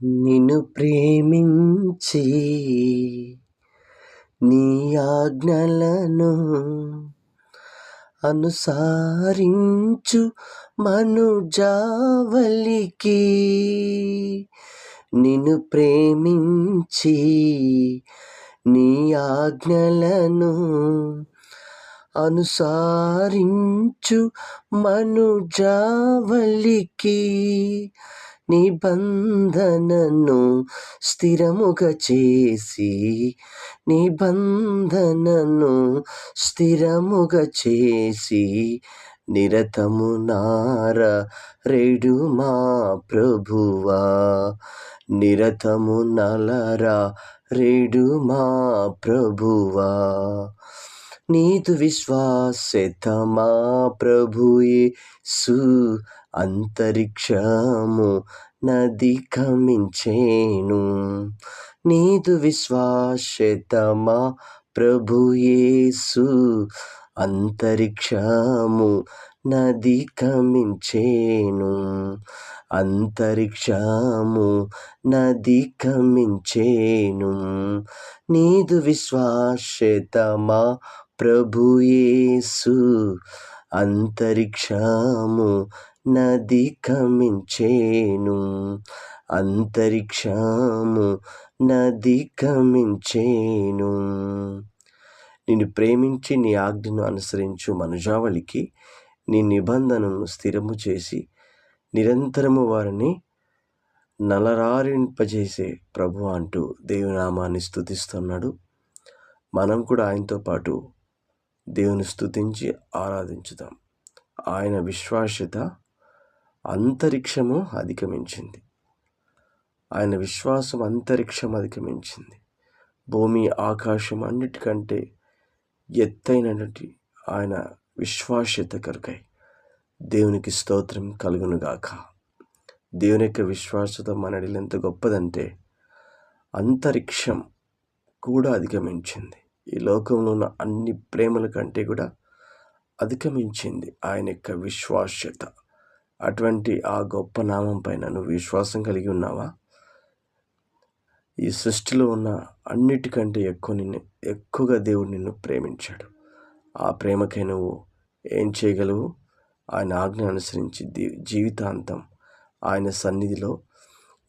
నిన్ను ప్రేమించి నీ ఆజ్ఞలను అనుసరించు మనుజావళికి నిన్ను ప్రేమించి నీ ఆజ్ఞలను అనుసరించు మనుజావళికి నిబంధనను స్థిరముగా చేసి నిబంధనను స్థిరముగా చేసి నిరతము నారెడు మా ప్రభువా నిరతము నలరెడు మా ప్రభువా నీదు విశ్వాసత మా ప్రభుయేసు అంతరిక్షము నదిగమించేను నీదు విశ్వాసత మా ప్రభుయేసు అంతరిక్షము నదిగమించేను అంతరిక్షము నదిగమించేను నీదు విశ్వాసత మా ప్రభుయేసు అంతరిక్షము నదిగమించేను అంతరిక్షము నదిగమించేను నిన్ను ప్రేమించి నీ ఆజ్ఞను అనుసరించు మనుజావళికి నీ నిబంధనను స్థిరము చేసి నిరంతరము వారిని నలరారింపజేసే ప్రభు అంటూ దేవునామాన్ని స్తుతిస్తున్నాడు. మనం కూడా ఆయనతో పాటు దేవుని స్తుతించి ఆరాధించుదాం. ఆయన విశ్వాస్యత అంతరిక్షము అధిగమించింది. ఆయన విశ్వాసం అంతరిక్షం అధిగమించింది. భూమి ఆకాశం అన్నిటికంటే ఎత్తైనటువంటి ఆయన విశ్వాస్యత కొరకై దేవునికి స్తోత్రం కలుగునుగాక. దేవుని యొక్క విశ్వాసత మనడిలో ఎంత గొప్పదంటే అంతరిక్షం కూడా అధిగమించింది. ఈ లోకంలో ఉన్న అన్ని ప్రేమల కంటే కూడా అధిగమించింది ఆయన యొక్క విశ్వాస్యత. అటువంటి ఆ గొప్ప నామం పైన నువ్వు విశ్వాసం కలిగి ఉన్నావా? ఈ సృష్టిలో ఉన్న అన్నిటికంటే ఎక్కువగా దేవుడు నిన్ను ప్రేమించాడు. ఆ ప్రేమకై నువ్వు ఏం చేయగలవు? ఆయన ఆజ్ఞ అనుసరించి జీవితాంతం ఆయన సన్నిధిలో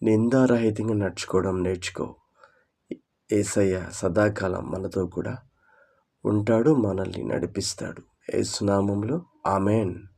నిందారహితంగా నడుచుకోవడం నేర్చుకో. యేసయ్య సదాకాలం మనతో కూడా ఉంటాడు, మనల్ని నడిపిస్తాడు. యేసు నామములో ఆమేన్.